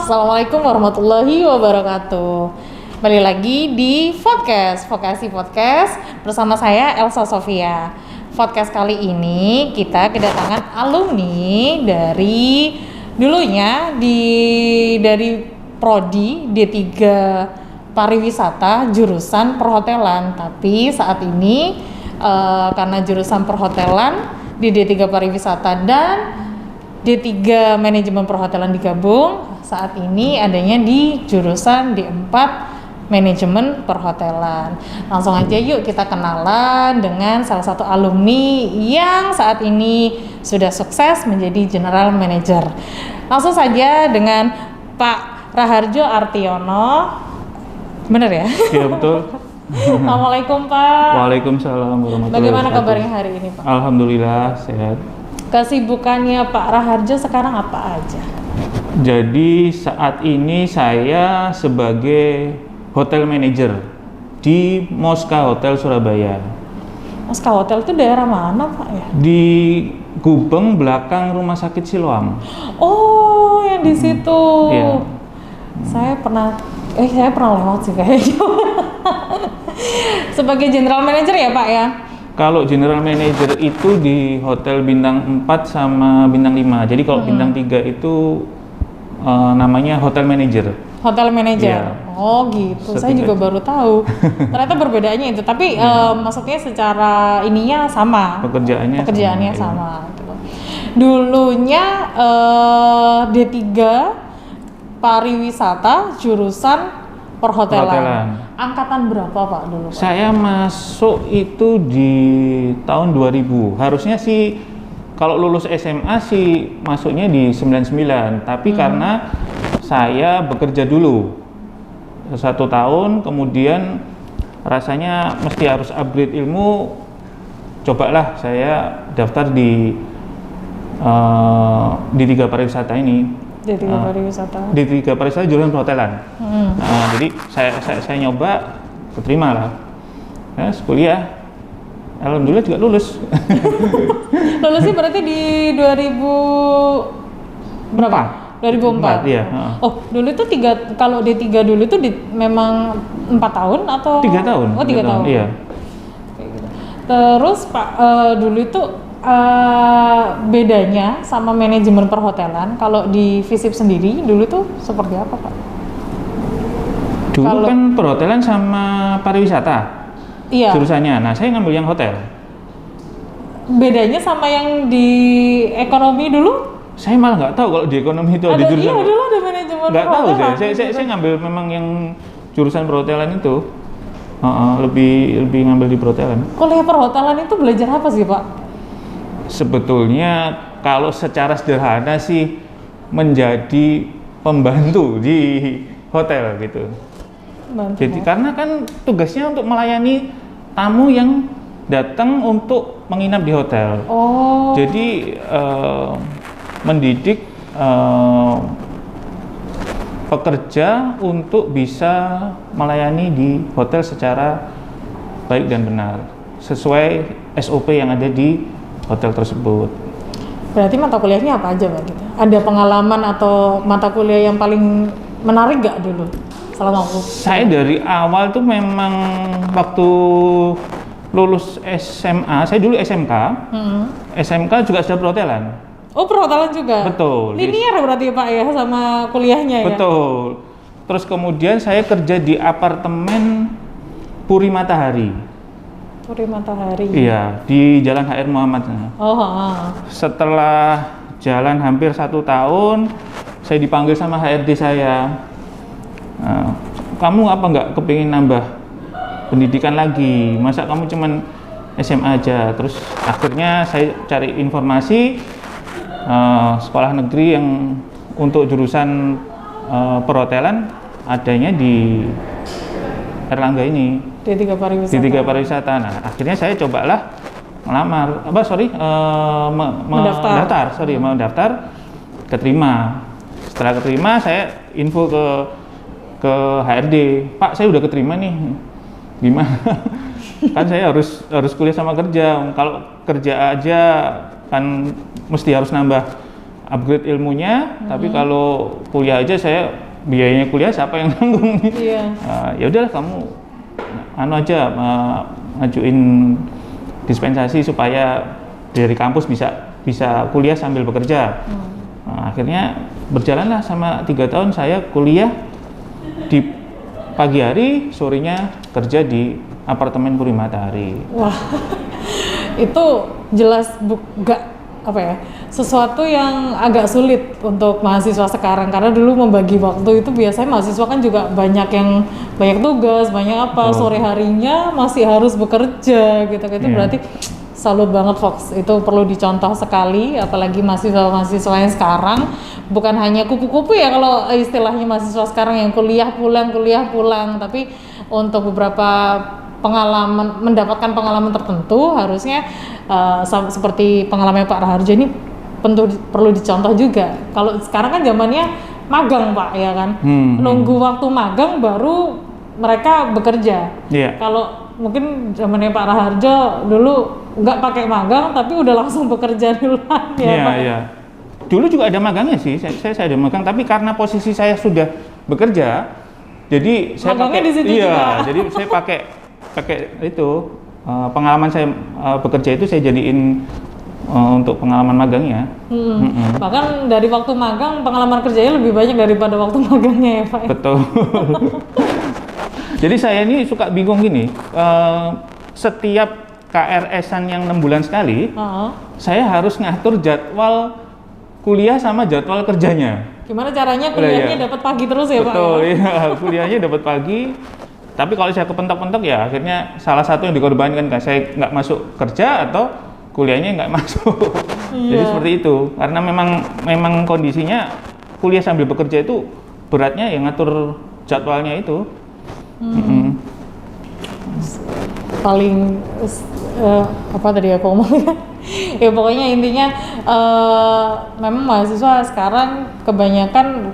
Assalamualaikum warahmatullahi wabarakatuh. Kembali lagi di podcast Vokasi Podcast bersama saya Elsa Sofia. Podcast kali ini kita kedatangan alumni dari dulunya dari Prodi D3 Pariwisata jurusan perhotelan, tapi saat ini karena jurusan perhotelan di D3 Pariwisata dan D3 Manajemen Perhotelan digabung, saat ini adanya di jurusan D4 Manajemen Perhotelan. Langsung aja yuk kita kenalan dengan salah satu alumni yang saat ini sudah sukses menjadi General Manager. Langsung saja dengan Pak Raharjo Artiono. Bener ya? Iya betul. Assalamualaikum Pak. Waalaikumsalam warahmatullahi wabarakatuh. Bagaimana kabarnya hari ini Pak? Alhamdulillah sehat. Kesibukannya Pak Raharjo sekarang apa aja? Jadi saat ini saya sebagai hotel manager di Moska Hotel Surabaya. Moska Hotel itu daerah mana Pak ya? Di Gubeng belakang Rumah Sakit Siloam. Oh, yang di situ. Iya. Saya pernah lewat sih kayaknya. Sebagai general manager ya Pak ya? Kalau general manager itu di hotel bintang 4 sama bintang 5. Jadi kalau bintang 3 itu namanya hotel manager. Hotel manager. Iya. Oh gitu. Saya juga baru tahu. Ternyata perbedaannya itu. Tapi maksudnya secara ininya sama. Pekerjaannya sama. Gitu. Dulunya D3 Pariwisata jurusan perhotelan. Angkatan berapa Pak dulu Pak? Saya masuk itu di tahun 2000. Harusnya sih kalau lulus SMA sih masuknya di 99. Tapi karena saya bekerja dulu 1 tahun, kemudian rasanya mesti harus upgrade ilmu. Cobalah saya daftar di D3 Pariwisata ini. D3 Pariwisata. D3 Pariwisata jurusan perhotelan. Jadi saya nyoba, keterima lah. Ya, kuliah. Alhamdulillah juga lulus. Lulusnya berarti di 2000 berapa? 2004. Iya. Oh, dulu itu kalau D3 dulu itu memang 4 tahun atau 3 tahun. Oh, 3 tahun. Iya. Terus Pak dulu itu bedanya sama manajemen perhotelan kalau di FISIP sendiri dulu tuh seperti apa Pak? Dulu kan perhotelan sama pariwisata. Iya. Jurusannya. Nah, saya ngambil yang hotel. Bedanya sama yang di ekonomi dulu? Saya malah nggak tahu kalau di ekonomi itu ada jurusan. Iya, dulu ada manajemen nggak perhotelan. Tahu saya ngambil memang yang jurusan perhotelan itu. Lebih ngambil di perhotelan. Kuliah perhotelan itu belajar apa sih Pak? Sebetulnya kalau secara sederhana sih menjadi pembantu di hotel gitu. Jadi karena kan tugasnya untuk melayani tamu yang datang untuk menginap di hotel. Oh. Jadi mendidik pekerja untuk bisa melayani di hotel secara baik dan benar sesuai SOP yang ada di hotel tersebut. Berarti mata kuliahnya apa aja Pak? Gitu? Ada pengalaman atau mata kuliah yang paling menarik gak dulu selama aku? Saya dari awal tuh memang waktu lulus SMA, saya dulu SMK. SMK juga sudah perhotelan. Oh, perhotelan juga? Betul. Linear berarti Pak ya sama kuliahnya ya? Betul. Terus kemudian saya kerja di apartemen Puri Matahari. Puri Matahari. Iya, di Jalan HR Muhammad. Oh. Setelah jalan hampir 1 tahun, saya dipanggil sama HRD saya. Kamu apa nggak kepingin nambah pendidikan lagi? Masa kamu cuman SMA aja? Terus akhirnya saya cari informasi sekolah negeri yang untuk jurusan perhotelan adanya di Erlangga ini. D3 Pariwisata. D3 Pariwisata. Nah, akhirnya saya cobalah melamar. Mendaftar, keterima. Setelah keterima, saya info ke HRD, Pak, saya udah keterima nih. Gimana? Kan saya harus kuliah sama kerja. Kalau kerja aja kan mesti harus nambah upgrade ilmunya, tapi kalau kuliah aja saya biayanya kuliah siapa yang nanggung nih? Iya. Ya udahlah kamu anu aja ngajuin dispensasi supaya dari kampus bisa kuliah sambil bekerja. Nah, akhirnya berjalanlah sama 3 tahun saya kuliah di pagi hari, sorenya kerja di apartemen Puri Matahari. Wah, itu jelas gak apa ya, sesuatu yang agak sulit untuk mahasiswa sekarang, karena dulu membagi waktu itu biasanya mahasiswa kan juga banyak yang banyak tugas, banyak apa, sore harinya masih harus bekerja gitu. Itu berarti salut banget Fox, itu perlu dicontoh sekali, apalagi mahasiswa yang sekarang bukan hanya kupu-kupu ya kalau istilahnya mahasiswa sekarang yang kuliah pulang, tapi untuk beberapa pengalaman, mendapatkan pengalaman tertentu harusnya seperti pengalaman Pak Raharjo ini perlu dicontoh juga. Kalau sekarang kan zamannya magang Pak, ya kan, nunggu waktu magang baru mereka bekerja. Kalau mungkin zamannya Pak Raharjo dulu nggak pakai magang tapi udah langsung bekerja duluan ya Pak. Iya. Dulu juga ada magangnya sih, saya ada magang, tapi karena posisi saya sudah bekerja, jadi saya magangnya pakai, di situ juga. jadi saya pakai itu pengalaman saya bekerja itu saya jadiin untuk pengalaman magangnya. Bahkan dari waktu magang pengalaman kerjanya lebih banyak daripada waktu magangnya ya Pak. Betul. Jadi saya ini suka bingung gini, setiap KRS-an yang 6 bulan sekali, saya harus ngatur jadwal kuliah sama jadwal kerjanya. Gimana caranya kuliahnya dapat pagi terus ya Pak? Betul, iya, kuliahnya dapat pagi. Tapi kalau saya kepentok-pentok ya akhirnya salah satu yang dikorbankan, kan saya nggak masuk kerja atau kuliahnya nggak masuk. Jadi seperti itu, karena memang kondisinya kuliah sambil bekerja itu beratnya yang ngatur jadwalnya itu. Paling apa tadi aku ngomongnya? Ya pokoknya intinya memang mahasiswa sekarang kebanyakan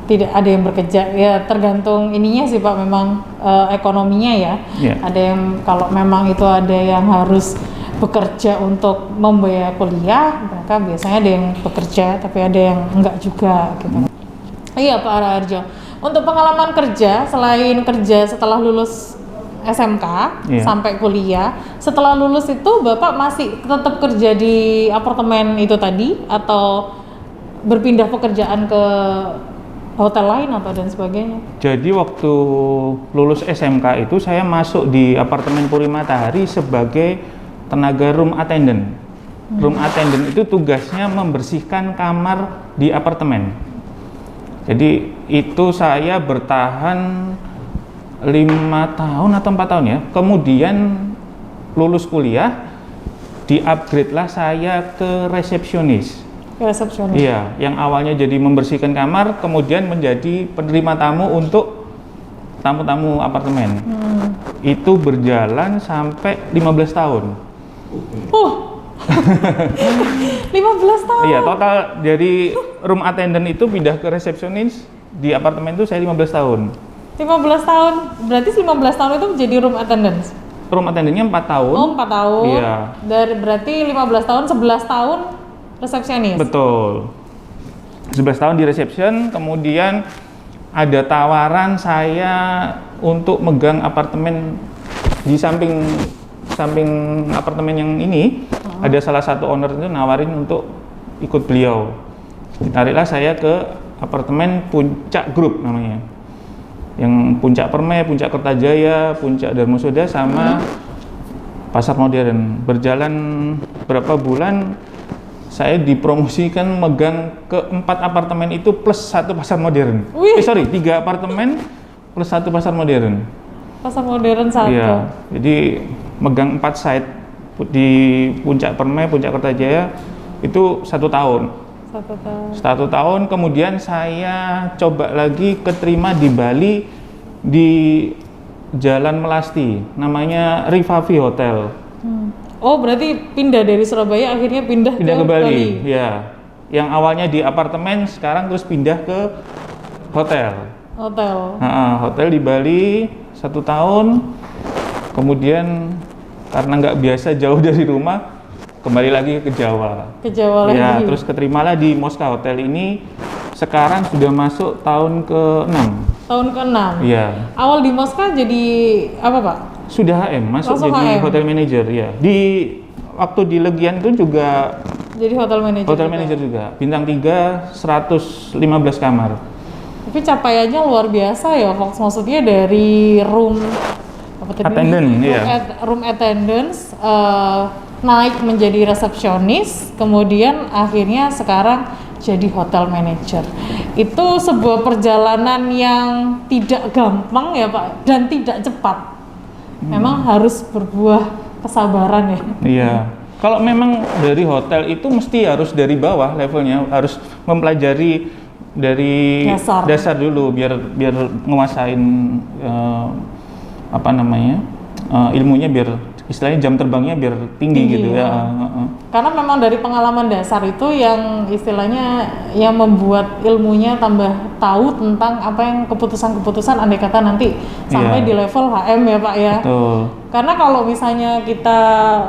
tidak ada yang bekerja, ya tergantung ininya sih Pak, memang ekonominya ya. Ada yang kalau memang itu ada yang harus bekerja untuk membayar kuliah, mereka biasanya ada yang bekerja, tapi ada yang enggak juga gitu. Iya Pak Raharjo, untuk pengalaman kerja selain kerja setelah lulus SMK sampai kuliah, setelah lulus itu Bapak masih tetap kerja di apartemen itu tadi atau berpindah pekerjaan ke hotel lain atau dan sebagainya? Jadi waktu lulus SMK itu saya masuk di apartemen Puri Matahari sebagai tenaga room attendant. Room attendant itu tugasnya membersihkan kamar di apartemen. Jadi itu saya bertahan 5 tahun atau 4 tahun ya. Kemudian lulus kuliah, di-upgrade lah saya ke resepsionis. Resepsionis. Iya, yang awalnya jadi membersihkan kamar, kemudian menjadi penerima tamu untuk tamu-tamu apartemen. Itu berjalan sampai 15 tahun. 15 tahun? Iya, total dari room attendant itu pindah ke resepsionis di apartemen itu saya 15 tahun. 15 tahun? Berarti 15 tahun itu menjadi room attendant? Room attendantnya 4 tahun. Oh, 4 tahun. Iya. Berarti 15 tahun, 11 tahun resepsionis? Betul. 11 tahun di reception, kemudian ada tawaran saya untuk megang apartemen di samping apartemen yang ini. Ada salah satu owner itu nawarin untuk ikut beliau. Ditariklah saya ke apartemen Puncak Group namanya. Yang Puncak Permai, Puncak Kertajaya, Puncak Darmosoda sama Pasar Modern. Berjalan berapa bulan saya dipromosikan megang ke 4 apartemen itu plus 1 pasar modern. 3 apartemen plus 1 pasar modern. Pasar modern 1. Iya, jadi megang 4 site di Puncak Permai, Puncak Kertajaya itu 1 tahun. 1 tahun, kemudian saya coba lagi keterima di Bali di Jalan Melasti, namanya Rivavi Hotel. Oh, berarti pindah dari Surabaya akhirnya pindah ke Bali. Ya, yang awalnya di apartemen sekarang terus pindah ke hotel. Hotel di Bali 1 tahun. Kemudian karena nggak biasa jauh dari rumah, kembali lagi ke Jawa. Ke Jawa Ya, lagi. terus keterimalah di Moska Hotel ini. Sekarang sudah masuk tahun ke-6. Tahun ke-6. Iya. Awal di Moska jadi apa, Pak? Sudah HM, masuk Langsung jadi HM. hotel manager ya. Di waktu di Legian itu juga Jadi hotel manager. hotel juga. manager juga. Bintang 3, 115 kamar. Tapi capaiannya luar biasa ya, Fox. Maksudnya dari room apa tadi? Attendant, iya. Room attendance naik menjadi resepsionis, kemudian akhirnya sekarang jadi hotel manager. Itu sebuah perjalanan yang tidak gampang ya, Pak, dan tidak cepat. Memang harus berbuah kesabaran ya. Iya. Kalau memang dari hotel itu mesti harus dari bawah levelnya, harus mempelajari dari Dasar. dulu biar nguasain apa namanya ilmunya, biar istilahnya jam terbangnya biar tinggi gitu ya. Karena memang dari pengalaman dasar itu yang istilahnya yang membuat ilmunya tambah tahu tentang apa yang keputusan-keputusan andai kata nanti sampai Iya. di level HM ya, Pak ya. Betul. Karena kalau misalnya kita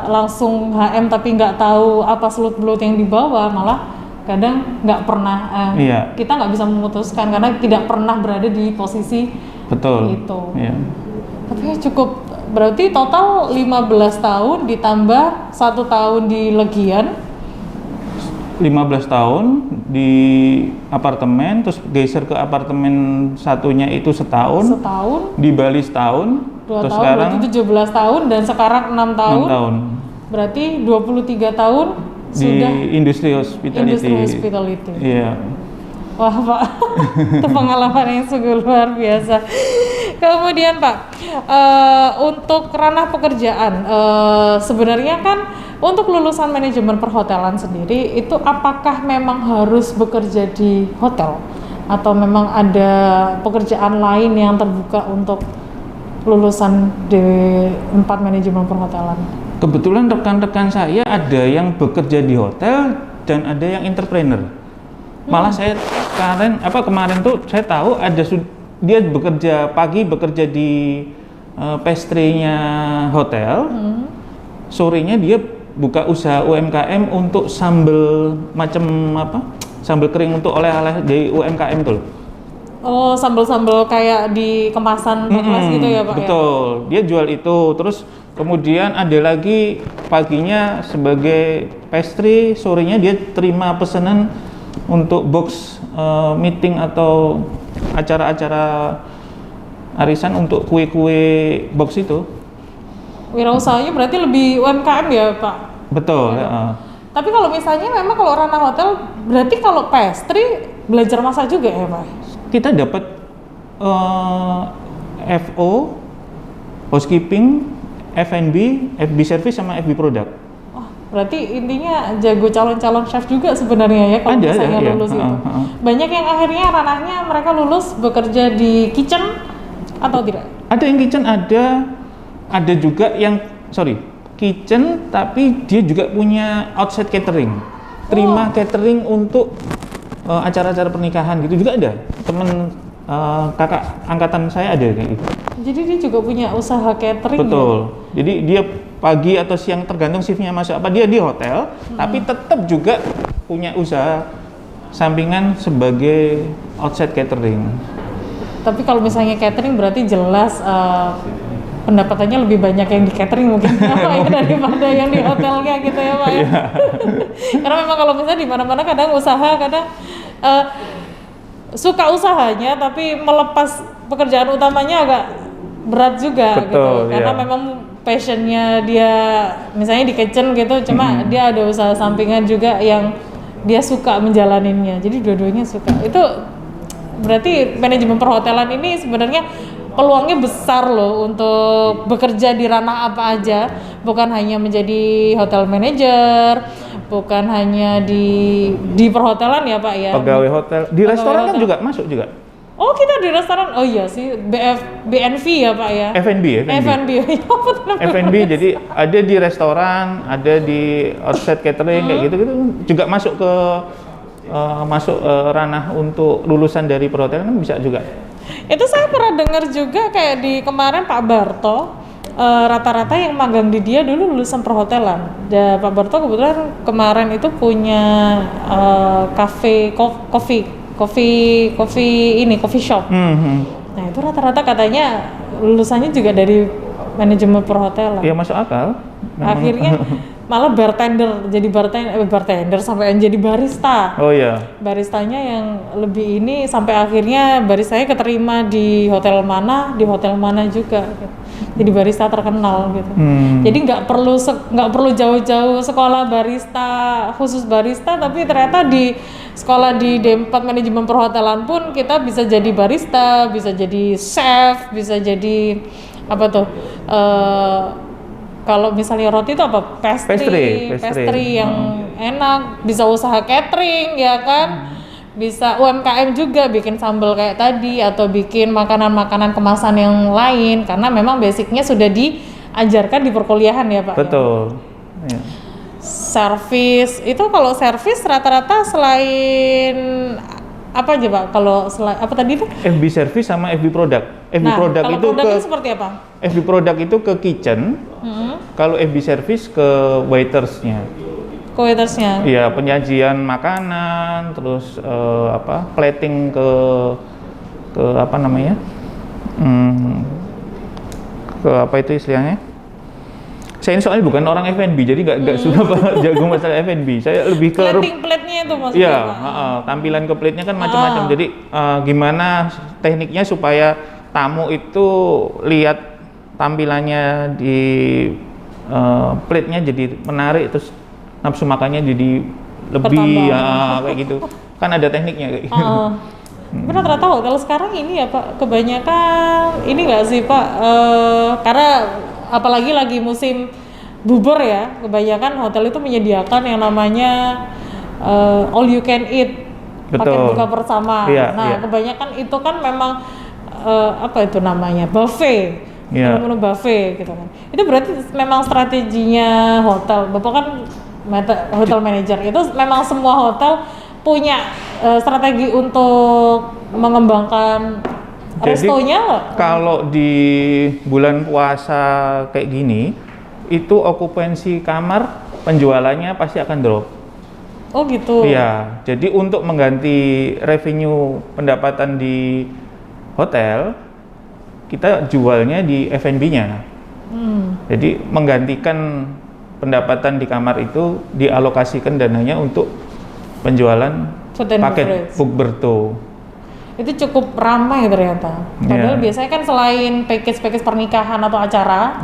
langsung HM tapi nggak tahu apa seluk-beluk yang dibawa, malah kadang nggak pernah Iya. kita nggak bisa memutuskan karena tidak pernah berada di posisi Betul. itu. Iya. Tapi cukup, berarti total 15 tahun ditambah 1 tahun di Legian. 15 tahun di apartemen, terus geser ke apartemen satunya itu setahun, di Bali setahun, 2 terus tahun, sekarang berarti 17 tahun, dan sekarang 6 tahun, 6 tahun berarti 23 tahun di sudah industri hospitality. industri hospitality. Iya. Wah, Pak, itu pengalaman yang sungguh luar biasa. Kemudian Pak, untuk ranah pekerjaan, sebenarnya kan untuk lulusan manajemen perhotelan sendiri itu apakah memang harus bekerja di hotel atau memang ada pekerjaan lain yang terbuka untuk lulusan D4 manajemen perhotelan? Kebetulan rekan-rekan saya ada yang bekerja di hotel dan ada yang entrepreneur. Malah saya kemarin tuh saya tahu ada dia bekerja pagi bekerja di pastry-nya hotel, sorenya dia buka usaha UMKM untuk sambal sambal kering untuk oleh-oleh dari UMKM tuh. Oh, sambal-sambal kayak di kemasan kelas gitu ya, Pak? Betul, dia jual itu. Terus kemudian ada lagi paginya sebagai pastry, sorenya dia terima pesanan untuk box meeting atau acara-acara arisan untuk kue-kue box itu. Wirausahanya berarti lebih UMKM ya, Pak? Betul. Tapi kalau misalnya memang kalau ranah hotel, berarti kalau pastry belajar masak juga ya, Pak? Kita dapat FO, housekeeping, F&B, FB service sama FB product. Wah, berarti intinya jago calon-calon chef juga sebenarnya ya kalau misalnya iya. lulus itu. Banyak yang akhirnya ranahnya mereka lulus bekerja di kitchen atau tidak? Ada yang kitchen, ada juga yang kitchen tapi dia juga punya outside catering. Terima catering untuk acara-acara pernikahan gitu juga ada. Temen kakak angkatan saya ada kayak gitu. Jadi dia juga punya usaha catering. Betul. Ya? Jadi dia pagi atau siang tergantung shiftnya masuk apa, dia di hotel tapi tetap juga punya usaha sampingan sebagai outside catering. Tapi kalau misalnya catering berarti jelas pendapatannya lebih banyak yang di catering mungkin ya, daripada yang di hotelnya gitu ya, Pak ya. Karena memang kalau misalnya di mana-mana kadang usaha kadang suka usahanya tapi melepas pekerjaan utamanya agak berat juga. Betul, gitu. Karena iya. memang passionnya dia misalnya di kitchen gitu, cuma dia ada usaha sampingan juga yang dia suka menjalaninnya. Jadi dua-duanya suka. Itu berarti manajemen perhotelan ini sebenarnya peluangnya besar loh untuk bekerja di ranah apa aja, bukan hanya menjadi hotel manager, bukan hanya di perhotelan ya, Pak ya. Pegawai hotel, di Pegawai restoran kan hotel. juga masuk juga. Oh, kita di restoran. Oh iya sih, BNV ya, Pak ya. F&B. F&B. F&B jadi ada di restoran, ada di outside catering kayak gitu-gitu juga masuk ke ranah untuk lulusan dari perhotelan kan bisa juga. Itu saya pernah dengar juga kayak di kemarin Pak Barto rata-rata yang magang di dia dulu lulusan perhotelan. Pak Barto kebetulan kemarin itu punya coffee shop. Nah itu rata-rata katanya lulusannya juga dari manajemen perhotelan. Ya masuk akal. Akhirnya malah jadi bartender sampai jadi barista. Oh iya. Baristanya yang lebih ini sampai akhirnya baristanya keterima di hotel mana juga. Jadi barista terkenal gitu. Jadi nggak perlu jauh-jauh sekolah barista khusus barista, tapi ternyata di sekolah di D4 manajemen perhotelan pun kita bisa jadi barista, bisa jadi chef, bisa jadi apa tuh? Kalau misalnya roti itu apa? Pastry yang enak, bisa usaha catering ya kan? Bisa UMKM juga bikin sambal kayak tadi atau bikin makanan-makanan kemasan yang lain karena memang basicnya sudah diajarkan di perkuliahan ya Pak. Betul. Ya. Servis itu kalau servis rata-rata selain apa aja Pak? Kalau selain apa tadi itu? FB service sama FB product. FB product kalau itu produknya seperti apa? FB product itu ke kitchen. Kalau FB service ke waitersnya. Waitersnya. Iya, penyajian makanan, terus plating ke apa namanya? Ke apa itu istilahnya? Saya ini soalnya bukan orang F&B, jadi nggak suka banget jago masalah F&B. Saya lebih ke plate-nya itu maksudnya. Iya, tampilan ke plate-nya kan macam-macam. Jadi gimana tekniknya supaya tamu itu lihat tampilannya di plate-nya jadi menarik, terus nafsu makannya jadi lebih kayak gitu. Kan ada tekniknya kayak gitu. Rata-rata hotel sekarang ini ya Pak, kebanyakan ini nggak sih Pak, karena apalagi lagi musim bubur ya, kebanyakan hotel itu menyediakan yang namanya all you can eat, paket buka bersama. Kebanyakan itu kan memang apa itu namanya buffet, menu buffet gitu kan. Itu berarti memang strateginya hotel. Bapak kan hotel manager, itu memang semua hotel punya strategi untuk mengembangkan restonya nggak? Kalau di bulan puasa kayak gini, itu okupansi kamar penjualannya pasti akan drop. Oh gitu. Iya, jadi untuk mengganti revenue pendapatan di hotel, kita jualnya di F&B-nya. Jadi menggantikan pendapatan di kamar itu dialokasikan dananya untuk penjualan paket Bukberto. Itu cukup ramai ternyata. Padahal biasanya kan selain package pernikahan atau acara,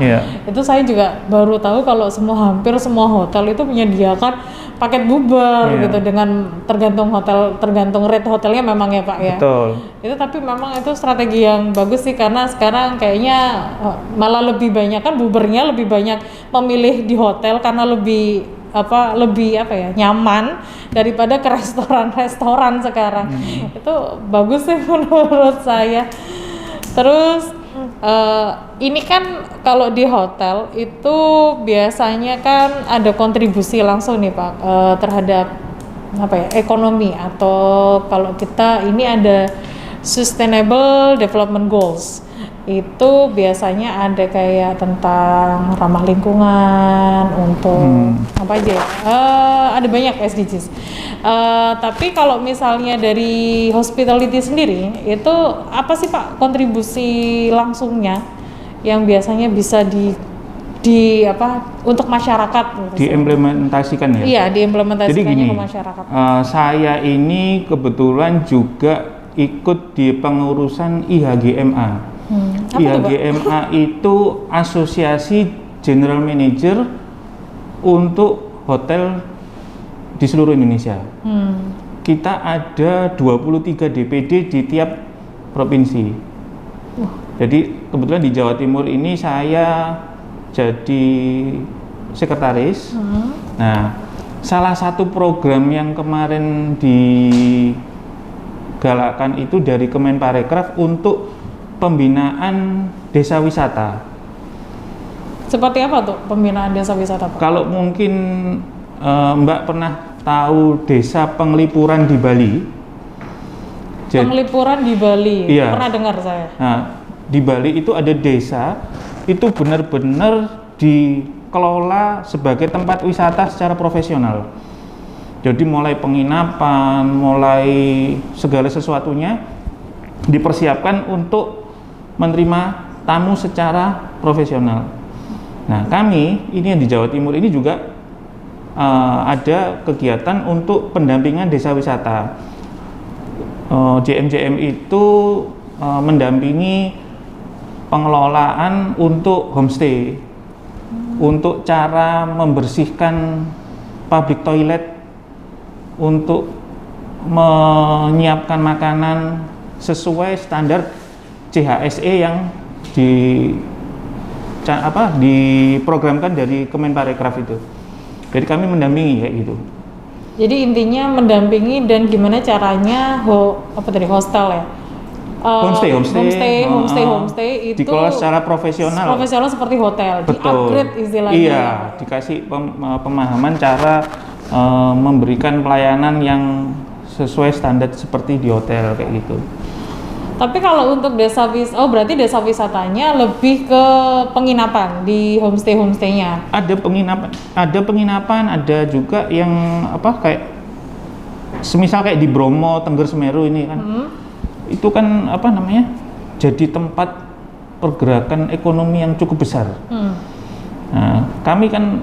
itu saya juga baru tahu kalau hampir semua hotel itu menyediakan paket bubar gitu, dengan tergantung hotel, tergantung rate hotelnya memang ya Pak ya. Betul. Itu tapi memang itu strategi yang bagus sih, karena sekarang kayaknya malah lebih banyak kan bubernya lebih banyak memilih di hotel karena lebih nyaman daripada ke restoran sekarang. Itu bagus sih menurut saya. Terus ini kan kalau di hotel itu biasanya kan ada kontribusi langsung nih Pak terhadap ekonomi, atau kalau kita ini ada Sustainable Development Goals. Itu biasanya ada kayak tentang ramah lingkungan untuk apa aja ya? Ada banyak SDGs. Tapi kalau misalnya dari hospitality sendiri, itu apa sih Pak kontribusi langsungnya yang biasanya bisa untuk masyarakat? Diimplementasikan ya? Iya, diimplementasikannya. Jadi gini, ke masyarakat. Saya ini kebetulan juga ikut di pengurusan IHGMA. IHGMA itu Asosiasi General Manager untuk hotel di seluruh Indonesia. Kita ada 23 DPD di tiap provinsi. Jadi kebetulan di Jawa Timur ini saya jadi sekretaris. Nah, salah satu program yang kemarin digalakkan itu dari Kemenparekraf untuk pembinaan desa wisata. Seperti apa tuh pembinaan desa wisata Pak? Kalau mungkin Mbak pernah tahu desa Penglipuran di Bali? Penglipuran di Bali, iya. Pernah dengar saya. Nah, di Bali itu ada desa itu benar-benar dikelola sebagai tempat wisata secara profesional. Jadi mulai penginapan, mulai segala sesuatunya dipersiapkan untuk menerima tamu secara profesional. Nah, kami ini yang di Jawa Timur ini juga ada kegiatan untuk pendampingan desa wisata. JMJM itu mendampingi pengelolaan untuk homestay, untuk cara membersihkan public toilet, untuk menyiapkan makanan sesuai standar CHSE yang diprogramkan dari Kemenparekraf itu. Jadi kami mendampingi kayak gitu. Jadi intinya mendampingi dan gimana caranya hostel ya? Homestay itu dikelola secara profesional seperti hotel. Betul. Di-upgrade istilahnya. Iya, dikasih pemahaman cara memberikan pelayanan yang sesuai standar seperti di hotel kayak gitu. Tapi kalau untuk berarti desa wisatanya lebih ke penginapan di homestay-homestaynya. Ada penginapan, ada juga yang kayak semisal kayak di Bromo, Tengger Semeru ini kan. Itu kan jadi tempat pergerakan ekonomi yang cukup besar. Nah, kami kan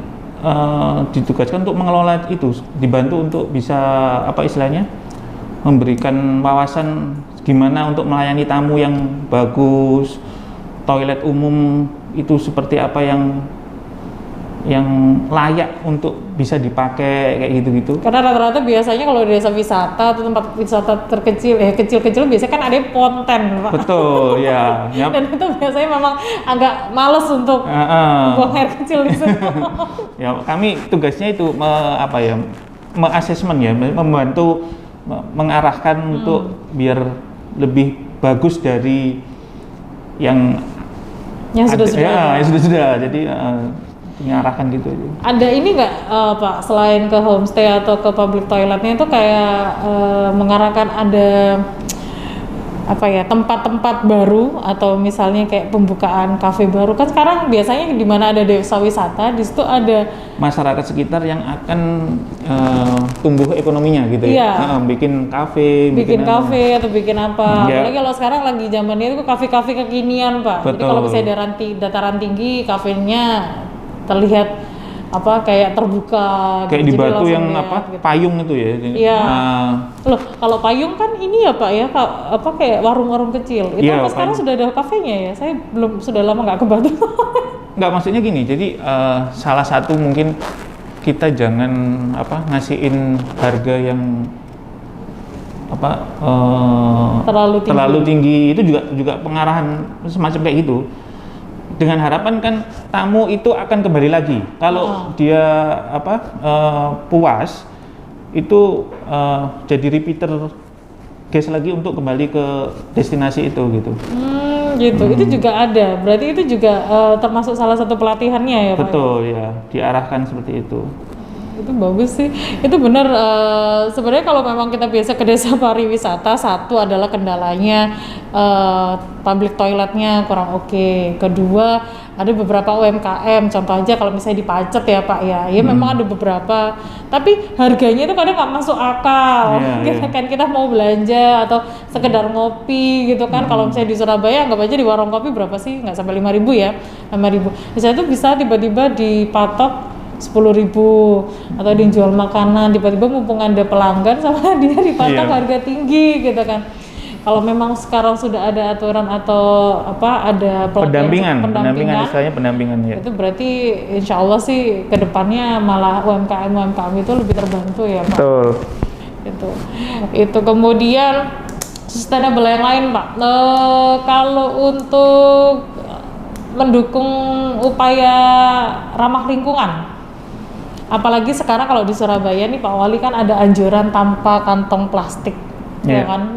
ditugaskan untuk mengelola itu, dibantu untuk bisa memberikan wawasan gimana untuk melayani tamu yang bagus, toilet umum itu seperti apa yang layak untuk bisa dipakai kayak gitu-gitu. Karena rata-rata biasanya kalau di desa wisata atau tempat wisata kecil-kecil biasanya kan ada ponten, Pak. Betul, ya. Yep. Dan itu biasanya memang agak males untuk buang air kecil di situ. Ya, kami tugasnya itu me-assessment ya, membantu mengarahkan untuk biar lebih bagus dari yang sudah. Jadi mengarahkan gitu. Ada ini nggak Pak, selain ke homestay atau ke public toiletnya itu kayak mengarahkan ada tempat-tempat baru atau misalnya kayak pembukaan kafe baru kan sekarang biasanya di mana ada desa wisata di situ ada masyarakat sekitar yang akan tumbuh ekonominya gitu ya. Bikin kafe atau bikin apa. Apalagi kalau sekarang lagi zamannya itu kafe-kafe kekinian, Pak. Betul. Jadi kalau misalnya dataran tinggi kafenya terlihat kayak terbuka kayak gitu. di Batu yang gitu. Payung itu ya. Iya. Loh, kalau Payung kan ini ya Pak ya, kayak warung-warung kecil. Itu ya, sekarang sudah ada kafenya ya? Saya sudah lama nggak ke Batu. Nggak, maksudnya gini. Jadi salah satu mungkin kita jangan ngasihin harga yang terlalu tinggi. Itu juga pengarahan semacam kayak gitu. Dengan harapan kan tamu itu akan kembali lagi. Kalau dia puas, itu jadi repeater guest lagi untuk kembali ke destinasi itu gitu. Itu juga ada. Berarti itu juga termasuk salah satu pelatihannya ya Pak? Betul ya, diarahkan seperti itu. Itu bagus sih, itu benar. Sebenarnya kalau memang kita biasa ke desa pariwisata, satu adalah kendalanya public toiletnya kurang oke. Kedua, ada beberapa UMKM, contoh aja kalau misalnya di Pacet ya Pak ya, memang ada beberapa, tapi harganya itu kadang nggak masuk akal. Kita mau belanja atau sekedar ngopi gitu kan. Kalau misalnya di Surabaya, anggap aja di warung kopi berapa sih, nggak sampai 5.000 ya, 5.000. Misalnya itu bisa tiba-tiba dipatok 10.000 atau dijual makanan, tiba-tiba mumpung ada pelanggan sama dia dipatok harga tinggi gitu kan. Kalau memang sekarang sudah ada aturan atau ada pendampingan istilahnya pendampingan ya. Itu berarti insya Allah sih kedepannya malah UMKM itu lebih terbantu ya Pak. Betul. Itu kemudian sustainable yang lain Pak. Kalau untuk mendukung upaya ramah lingkungan, apalagi sekarang kalau di Surabaya nih Pak Wali kan ada anjuran tanpa kantong plastik, ya kan,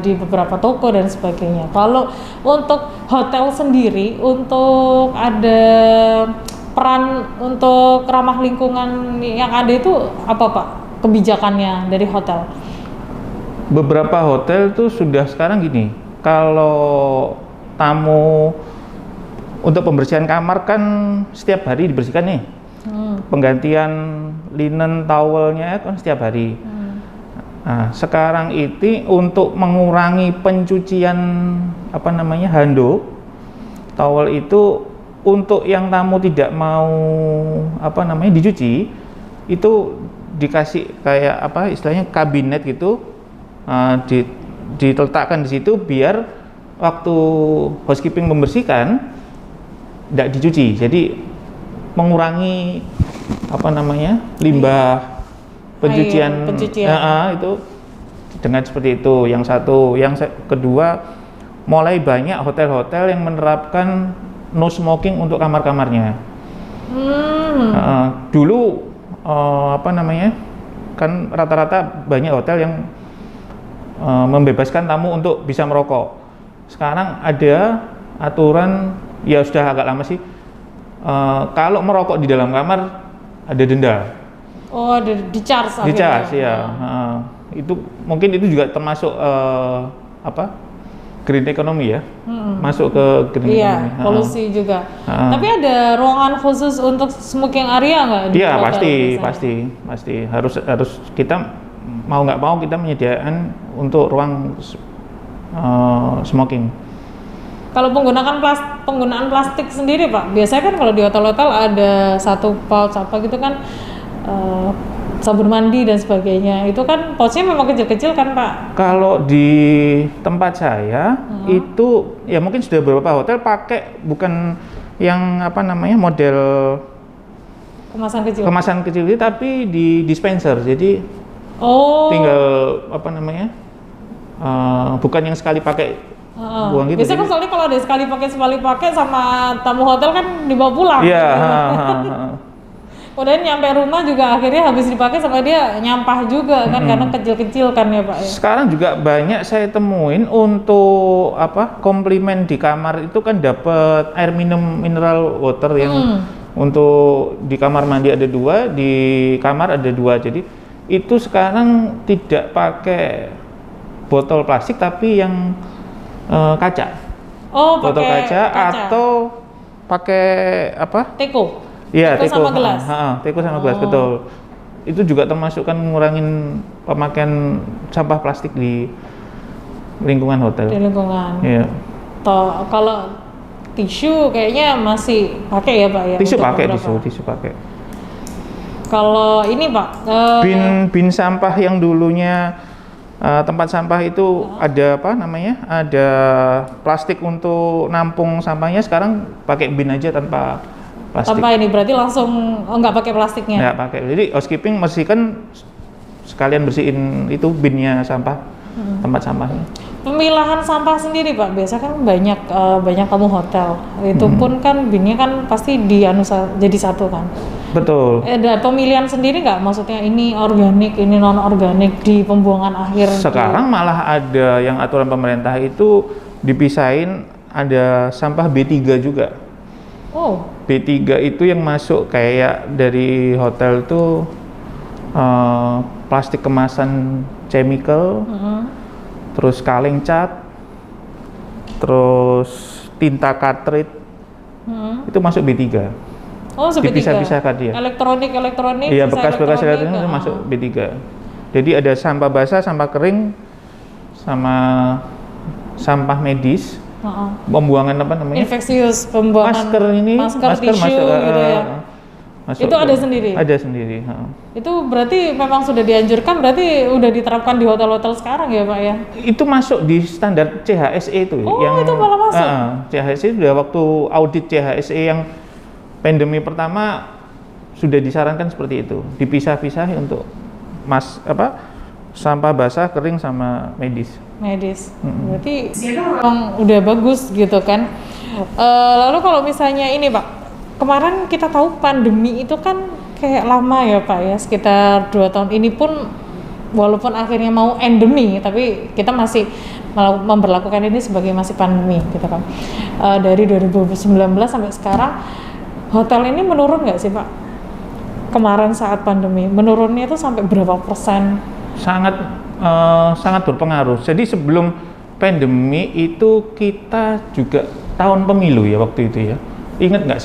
di beberapa toko dan sebagainya. Kalau untuk hotel sendiri, untuk ada peran untuk ramah lingkungan yang ada itu apa Pak kebijakannya dari hotel? Beberapa hotel tuh sudah sekarang gini, kalau tamu Untuk pembersihan kamar kan setiap hari dibersihkan nih. Penggantian linen, towelnya kan setiap hari. Nah, sekarang itu untuk mengurangi pencucian handuk, towel itu untuk yang tamu tidak mau dicuci, itu dikasih kayak istilahnya kabinet gitu, diletakkan di situ biar waktu housekeeping membersihkan tidak dicuci, jadi mengurangi limbah pencucian. Itu dengan seperti itu. Yang satu, yang kedua, mulai banyak hotel-hotel yang menerapkan no smoking untuk kamar-kamarnya. Dulu kan rata-rata banyak hotel yang membebaskan tamu untuk bisa merokok. Sekarang ada aturan, ya sudah agak lama sih, kalau merokok di dalam kamar ada denda. Oh, ada di-charge akhirnya. Di-charge ya. Itu mungkin itu juga termasuk green economy ya. Masuk ke green economy. Iya, polusi juga. Tapi ada ruangan khusus untuk smoking area nggak? Iya, pasti. Harus kita mau nggak mau kita menyediakan untuk ruang smoking. Kalau penggunaan plastik sendiri Pak, biasanya kan kalau di hotel-hotel ada satu pouch gitu kan, sabun mandi dan sebagainya. Itu kan pouchnya memang kecil-kecil kan Pak? Kalau di tempat saya itu ya mungkin sudah beberapa hotel pakai bukan yang model kemasan kecil itu, tapi di dispenser. Jadi tinggal bukan yang sekali pakai. Buang gitu. Biasanya kan soalnya kalau ada sekali pakai sama tamu hotel kan dibawa pulang. Iya. Kemudian nyampe rumah juga akhirnya habis dipakai sama dia nyampah juga kan, karena kecil-kecil kan ya Pak ya. Sekarang juga banyak saya temuin untuk komplimen di kamar itu kan dapat air minum mineral water yang untuk di kamar mandi ada 2, di kamar ada 2. Jadi itu sekarang tidak pakai botol plastik tapi yang kaca. Botol kaca atau pakai Teko. Iya, teko sama gelas. Teko sama gelas, betul. Itu juga termasuk kan ngurangin pemakaian sampah plastik di lingkungan hotel. Di lingkungan. Iya. Kalau tisu kayaknya masih pakai ya Pak ya? Tisu pakai. Kalau ini Pak, bin sampah yang dulunya tempat sampah itu ada ada plastik untuk nampung sampahnya, sekarang pakai bin aja tanpa plastik. Tanpa ini berarti langsung nggak pakai plastiknya? Nggak pakai. Jadi housekeeping bersihkan sekalian bersihin itu binnya sampah, tempat sampahnya. Pemilahan sampah sendiri Pak, biasa kan banyak tamu hotel. Itu pun kan binnya kan pasti jadi satu kan. Betul. Ada pemilihan sendiri nggak? Maksudnya ini organik, ini non organik di pembuangan akhir. Sekarang malah ada yang aturan pemerintah itu dipisahin, ada sampah B3 juga. B3 itu yang masuk kayak dari hotel tuh plastik kemasan chemical, terus kaleng cat, terus tinta cartridge, itu masuk B3. Dipisah-pisahkan dia. Elektronik. Iya, bekas-bekas elektronik itu masuk B3. Jadi ada sampah basah, sampah kering, sama sampah medis. Pembuangan infeksius, pembuangan masker tisu masuk, gitu ya. Masuk itu ada sendiri? Ada sendiri. Itu berarti memang sudah dianjurkan, berarti udah diterapkan di hotel-hotel sekarang ya Pak ya? Itu masuk di standar CHSE itu. Itu malah masuk? CHSE sudah waktu audit CHSE yang pandemi pertama sudah disarankan seperti itu, dipisah-pisah untuk sampah basah, kering, sama medis. Berarti memang udah bagus gitu kan. Lalu kalau misalnya ini Pak, kemarin kita tahu pandemi itu kan kayak lama ya Pak ya, sekitar 2 tahun ini pun walaupun akhirnya mau endemi, tapi kita masih memberlakukan ini sebagai masih pandemi gitu kan. Dari 2019 sampai sekarang, hotel ini menurun nggak sih Pak? Kemarin saat pandemi, menurunnya itu sampai berapa persen? Sangat berpengaruh. Jadi sebelum pandemi itu kita juga tahun pemilu ya waktu itu ya. Ingat nggak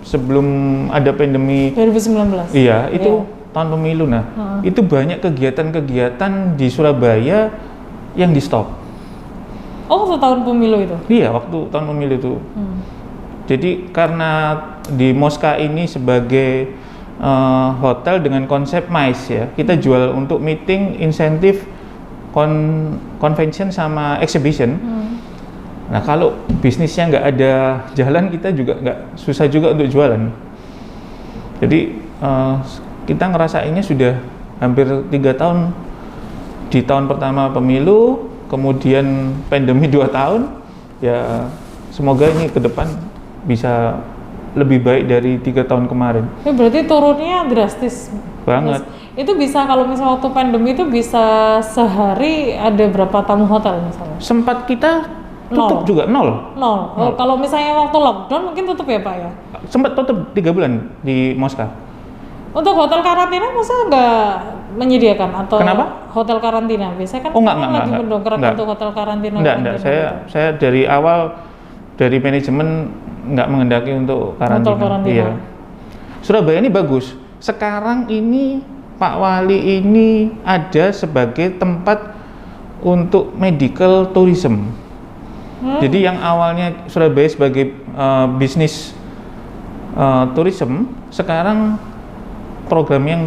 sebelum ada pandemi? 2019. Iya, itu tahun pemilu. Nah, itu banyak kegiatan-kegiatan di Surabaya yang di stop. Oh, waktu tahun pemilu itu? Iya, waktu tahun pemilu itu. Jadi karena di Moska ini sebagai hotel dengan konsep MICE ya, kita jual untuk meeting, insentif, convention sama exhibition. Nah, kalau bisnisnya nggak ada jalan, kita juga susah juga untuk jualan. Jadi kita ngerasainnya sudah hampir 3 tahun. Di tahun pertama pemilu, kemudian pandemi 2 tahun. Ya semoga ini ke depan bisa lebih baik dari 3 tahun kemarin. Ya, berarti turunnya drastis Banget. Itu bisa kalau misalnya waktu pandemi itu bisa sehari ada berapa tamu hotel misalnya? Sempat kita tutup juga nol. Oh, kalau misalnya waktu lockdown mungkin tutup ya Pak ya? Sempat tutup 3 bulan di Moska. Untuk hotel karantina masa nggak menyediakan atau Kenapa? hotel karantina biasanya kan lagi mendongkrak untuk hotel karantina. Enggak. Saya dari awal dari manajemen nggak menghendaki untuk karantina. Hotel karantina. Iya. Surabaya ini bagus. Sekarang ini Pak Wali ini ada sebagai tempat untuk medical tourism. Jadi yang awalnya Surabaya sebagai bisnis tourism, sekarang program yang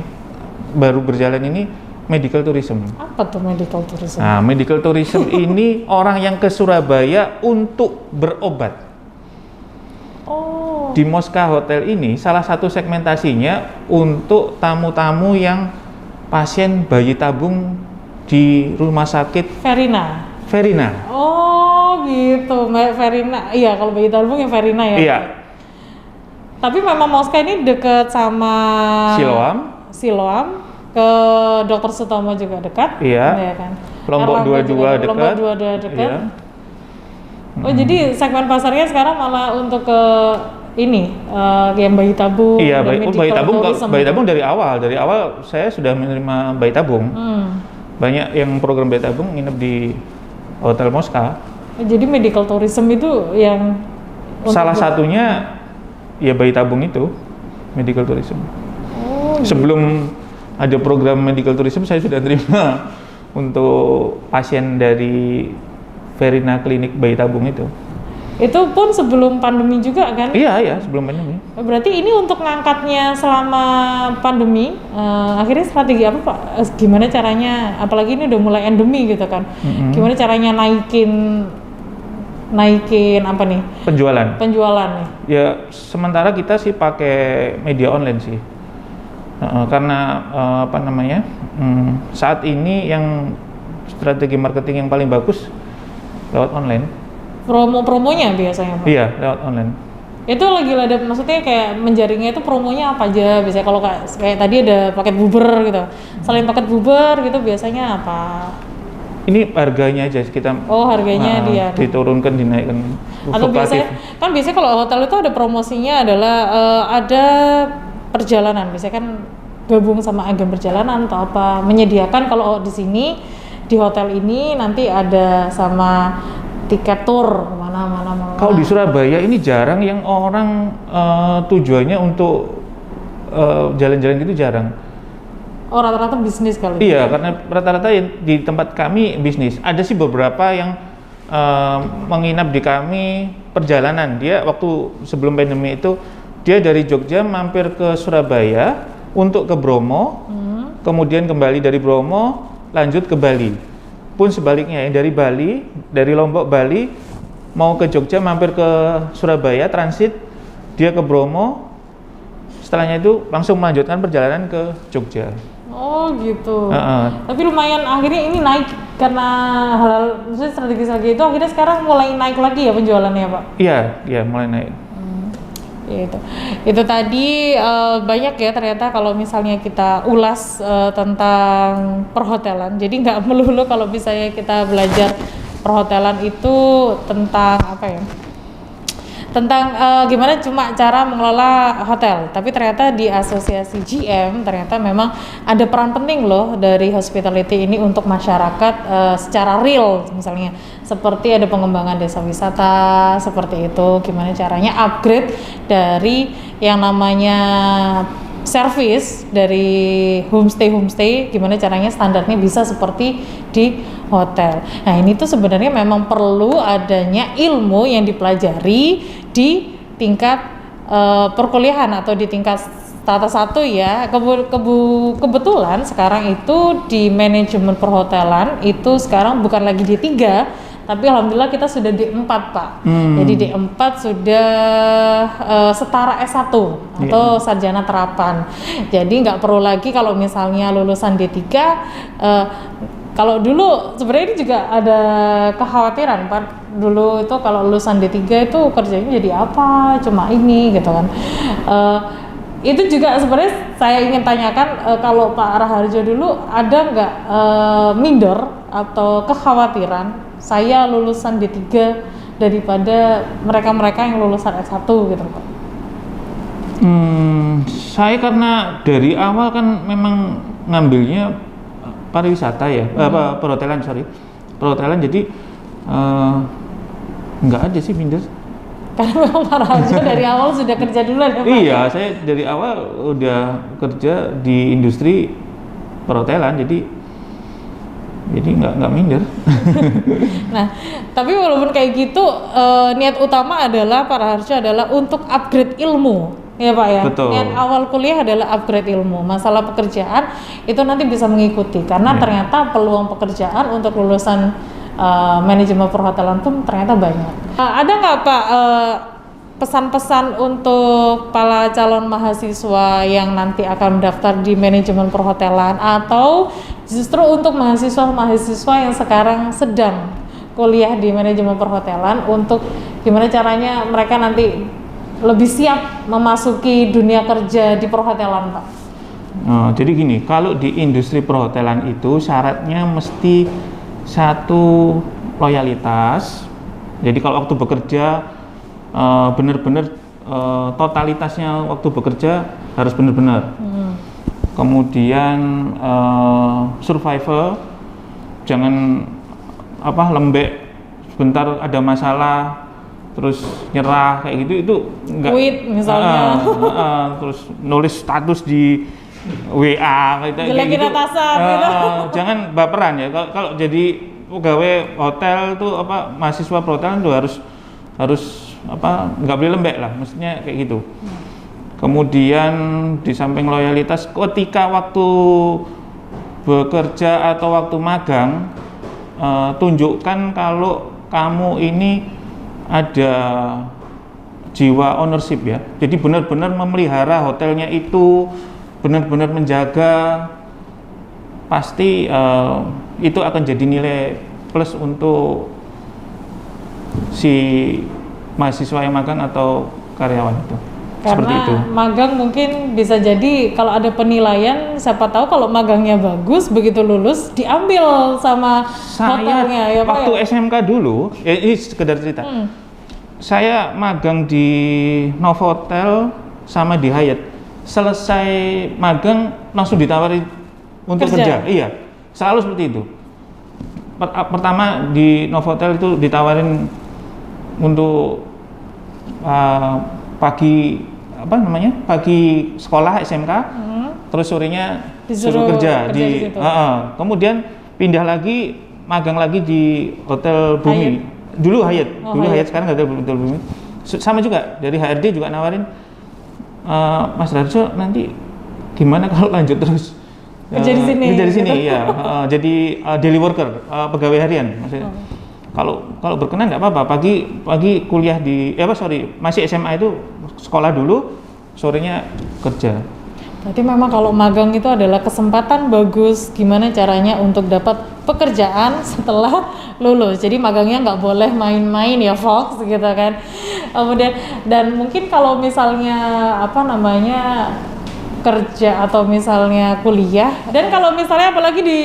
baru berjalan ini medical tourism. Apa tuh medical tourism? Nah, medical tourism ini orang yang ke Surabaya untuk berobat. Oh. Di Moska Hotel ini salah satu segmentasinya untuk tamu-tamu yang pasien bayi tabung di rumah sakit Verina. Oh, gitu. Verina. Iya, kalau bayi tabung ya Verina ya. Iya. Tapi memang Moska ini dekat sama Siloam, ke Dr. Sutomo juga dekat. Iya. Ya kan? Lombok 22 dekat. Lombok 22 dekat. Iya. Oh, jadi segmen pasarnya sekarang malah untuk ke ini yang bayi tabung. Iya, bayi tabung dari awal saya sudah menerima bayi tabung. Banyak yang program bayi tabung nginep di Hotel Moska. Jadi medical tourism itu yang salah satunya ya bayi tabung itu medical tourism. Oh, sebelum ada program medical tourism saya sudah terima untuk pasien dari Verina Klinik bayi tabung itu. Itu pun sebelum pandemi juga kan? Iya, sebelum pandemi. Berarti ini untuk ngangkatnya selama pandemi, akhirnya strategi apa Pak? Gimana caranya, apalagi ini udah mulai endemi gitu kan, gimana caranya naikin apa nih? Penjualan nih. Ya, sementara kita sih pakai media online sih. Karena saat ini yang strategi marketing yang paling bagus lewat online. Promonya biasanya Pak? Iya, lewat online. Itu lagi ada, maksudnya kayak menjaringnya itu promonya apa aja? Biasanya kalau kayak tadi ada paket buber gitu. Selain paket buber gitu biasanya apa? Ini harganya aja kita. Oh, harganya dia diturunkan, dinaikkan. Atau biasanya kalau hotel itu ada promosinya adalah ada perjalanan. Biasanya kan gabung sama agen perjalanan atau apa, menyediakan kalau di sini di hotel ini nanti ada sama tiket tour mana. Kalau di Surabaya ini jarang yang orang tujuannya untuk jalan-jalan gitu jarang. Oh, rata-rata bisnis kali. Iya, karena rata-rata di tempat kami bisnis. Ada sih beberapa yang menginap di kami perjalanan. Dia waktu sebelum pandemi itu dia dari Jogja mampir ke Surabaya untuk ke Bromo, kemudian kembali dari Bromo lanjut ke Bali. Pun sebaliknya ya, dari Lombok Bali mau ke Jogja mampir ke Surabaya transit, dia ke Bromo, setelahnya itu langsung melanjutkan perjalanan ke Jogja. Oh gitu. Tapi lumayan akhirnya ini naik karena maksudnya strategi itu akhirnya sekarang mulai naik lagi ya penjualannya Pak? Iya mulai naik. Itu tadi banyak ya ternyata kalau misalnya kita ulas tentang perhotelan. Jadi nggak melulu kalau misalnya kita belajar perhotelan itu tentang apa ya? tentang gimana cuma cara mengelola hotel, tapi ternyata di asosiasi GM ternyata memang ada peran penting loh dari hospitality ini untuk masyarakat secara real, misalnya seperti ada pengembangan desa wisata seperti itu, gimana caranya upgrade dari yang namanya service dari homestay, gimana caranya standarnya bisa seperti di hotel. Nah ini tuh sebenarnya memang perlu adanya ilmu yang dipelajari di tingkat perkuliahan atau di tingkat tata satu ya. Kebetulan sekarang itu di manajemen perhotelan itu sekarang bukan lagi D3, tapi alhamdulillah kita sudah D4 Pak. Jadi D4 sudah setara S1 atau sarjana terapan. Jadi nggak perlu lagi kalau misalnya lulusan D3 kalau dulu sebenarnya ini juga ada kekhawatiran Pak. Dulu itu kalau lulusan D3 itu kerjanya jadi apa? Cuma ini gitu kan. Itu juga sebenarnya saya ingin tanyakan kalau Pak Raharjo dulu ada nggak minder atau kekhawatiran saya lulusan D3 daripada mereka-mereka yang lulusan S1 gitu Pak? Saya karena dari awal kan memang ngambilnya pariwisata ya, perhotelan, jadi nggak ada sih minder. Karena memang Pak Raharjo dari awal sudah kerja duluan ya Pak? Iya, saya dari awal udah kerja di industri perhotelan, jadi nggak minder. Nah, tapi walaupun kayak gitu, niat utama adalah Pak Raharjo adalah untuk upgrade ilmu, ya Pak ya. Betul. Niat awal kuliah adalah upgrade ilmu. Masalah pekerjaan itu nanti bisa mengikuti, karena ternyata peluang pekerjaan untuk lulusan manajemen perhotelan pun ternyata banyak. Ada nggak Pak pesan-pesan untuk para calon mahasiswa yang nanti akan mendaftar di manajemen perhotelan, atau justru untuk mahasiswa-mahasiswa yang sekarang sedang kuliah di manajemen perhotelan untuk gimana caranya mereka nanti lebih siap memasuki dunia kerja di perhotelan Pak? Jadi gini, kalau di industri perhotelan itu syaratnya mesti satu loyalitas. Jadi kalau waktu bekerja benar-benar totalitasnya waktu bekerja harus benar-benar. Kemudian survival, jangan lembek sebentar ada masalah terus nyerah kayak gitu, itu enggak. Quit misalnya. Terus nulis status di WA kayak gitu. Atasan, gitu. Jangan baperan ya. Kalau jadi pegawai hotel tuh mahasiswa perhotelan tuh harus nggak boleh lembek lah, maksudnya kayak gitu. Kemudian di samping loyalitas, ketika waktu bekerja atau waktu magang, tunjukkan kalau kamu ini ada jiwa ownership ya. Jadi benar-benar memelihara hotelnya itu, benar-benar menjaga, pasti itu akan jadi nilai plus untuk si mahasiswa yang magang atau karyawan itu. Seperti itu. Karena magang mungkin bisa jadi kalau ada penilaian, siapa tahu kalau magangnya bagus, begitu lulus diambil sama hotelnya ya Pak. Waktu SMK dulu, ini sekedar cerita. Saya magang di Novotel sama di Hyatt. Selesai magang langsung ditawari untuk kerja. Iya, selalu seperti itu. Pertama di Novotel itu ditawarin untuk pagi sekolah SMK, terus sorenya disuruh kerja di kemudian pindah lagi magang lagi di Hotel Bumi. Hyatt. Dulu Hyatt, sekarang Hotel Bumi. Sama juga dari HRD juga nawarin, Mas Raharjo nanti gimana kalau lanjut terus kerja di sini ya. Jadi daily worker, pegawai harian maksudnya. Kalau berkenan nggak apa-apa, pagi kuliah masih SMA itu sekolah dulu, sorenya kerja. Berarti memang kalau magang itu adalah kesempatan bagus gimana caranya untuk dapat pekerjaan setelah lulus. Jadi magangnya nggak boleh main-main ya Fox gitu kan. Kemudian dan mungkin kalau misalnya kerja atau misalnya kuliah. Dan kalau misalnya apalagi di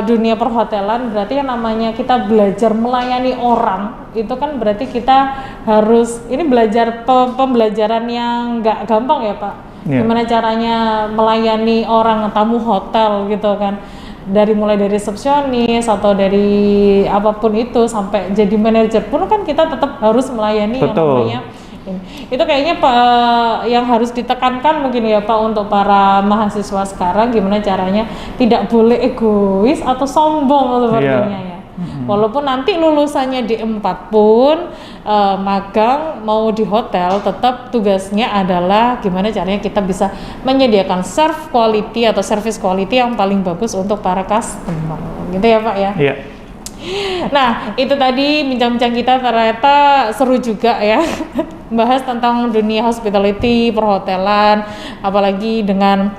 dunia perhotelan, berarti yang namanya kita belajar melayani orang, itu kan berarti kita harus ini belajar pembelajaran yang nggak gampang ya Pak. Gimana caranya melayani orang tamu hotel gitu kan, mulai dari resepsionis atau dari apapun itu sampai jadi manajer pun kan kita tetap harus melayani. Betul. Yang namanya itu kayaknya Pak yang harus ditekankan mungkin ya Pak untuk para mahasiswa sekarang, gimana caranya tidak boleh egois atau sombong sepertinya ya. Walaupun nanti lulusannya D4 pun magang mau di hotel, tetap tugasnya adalah gimana caranya kita bisa menyediakan serve quality atau service quality yang paling bagus untuk para customer gitu ya Pak ya. Iya. Nah itu tadi bincang-bincang kita ternyata seru juga ya bahas tentang dunia hospitality, perhotelan, apalagi dengan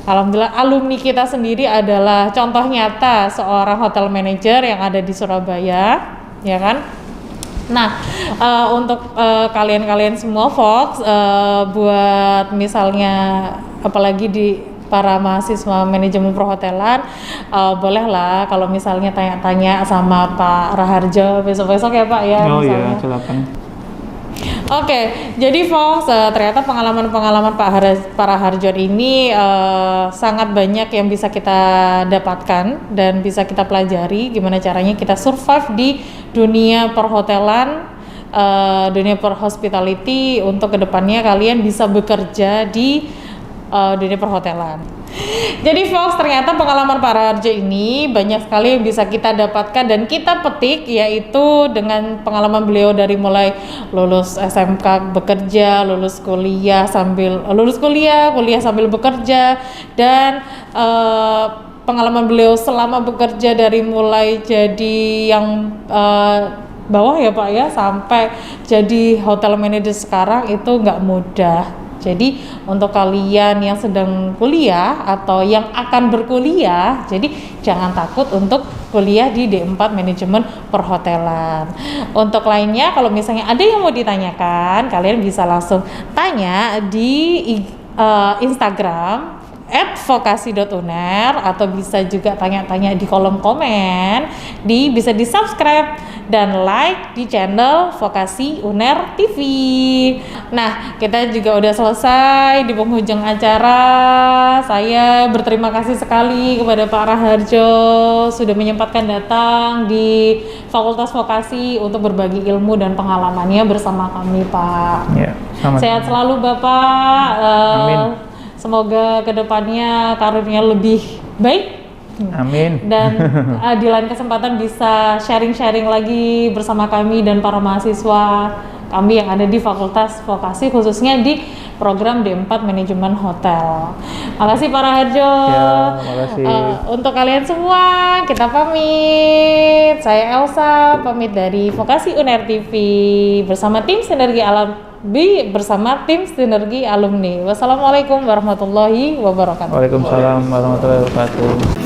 alhamdulillah alumni kita sendiri adalah contoh nyata seorang hotel manager yang ada di Surabaya, ya kan? Nah, untuk kalian-kalian semua Fox, buat misalnya apalagi di para mahasiswa manajemen perhotelan, bolehlah kalau misalnya tanya-tanya sama Pak Raharjo besok-besok ya Pak ya. Oh misalnya. iya, silakan. Oke, jadi Fox, ternyata pengalaman-pengalaman Pak Raharjo ini sangat banyak yang bisa kita dapatkan dan bisa kita pelajari gimana caranya kita survive di dunia perhotelan, dunia perhospitality untuk kedepannya kalian bisa bekerja di dunia perhotelan. Jadi Fox, ternyata pengalaman Pak Raharjo ini banyak sekali yang bisa kita dapatkan dan kita petik, yaitu dengan pengalaman beliau dari mulai lulus SMK bekerja, lulus kuliah sambil bekerja, dan pengalaman beliau selama bekerja dari mulai jadi yang bawah ya Pak ya sampai jadi hotel manager sekarang itu nggak mudah. Jadi untuk kalian yang sedang kuliah atau yang akan berkuliah, jadi jangan takut untuk kuliah di D4 Manajemen Perhotelan. Untuk lainnya kalau misalnya ada yang mau ditanyakan, kalian bisa langsung tanya di Instagram @vokasi.uner atau bisa juga tanya-tanya di kolom komen, bisa di subscribe dan like di channel Vokasi Uner TV. Nah, kita juga udah selesai di penghujung acara. Saya berterima kasih sekali kepada Pak Raharjo sudah menyempatkan datang di Fakultas Vokasi untuk berbagi ilmu dan pengalamannya bersama kami, Pak. Ya, sama. Sehat selalu Bapak. Amin. Semoga kedepannya karirnya lebih baik. Amin. Dan di lain kesempatan bisa sharing-sharing lagi bersama kami dan para mahasiswa kami yang ada di Fakultas Vokasi, khususnya di program D4 Manajemen Hotel. Makasih Pak Raharjo. Ya, makasih. Untuk kalian semua, kita pamit. Saya Elsa, pamit dari Vokasi Uner TV bersama tim Sinergi Alumni. Wassalamualaikum warahmatullahi wabarakatuh. Waalaikumsalam warahmatullahi wabarakatuh.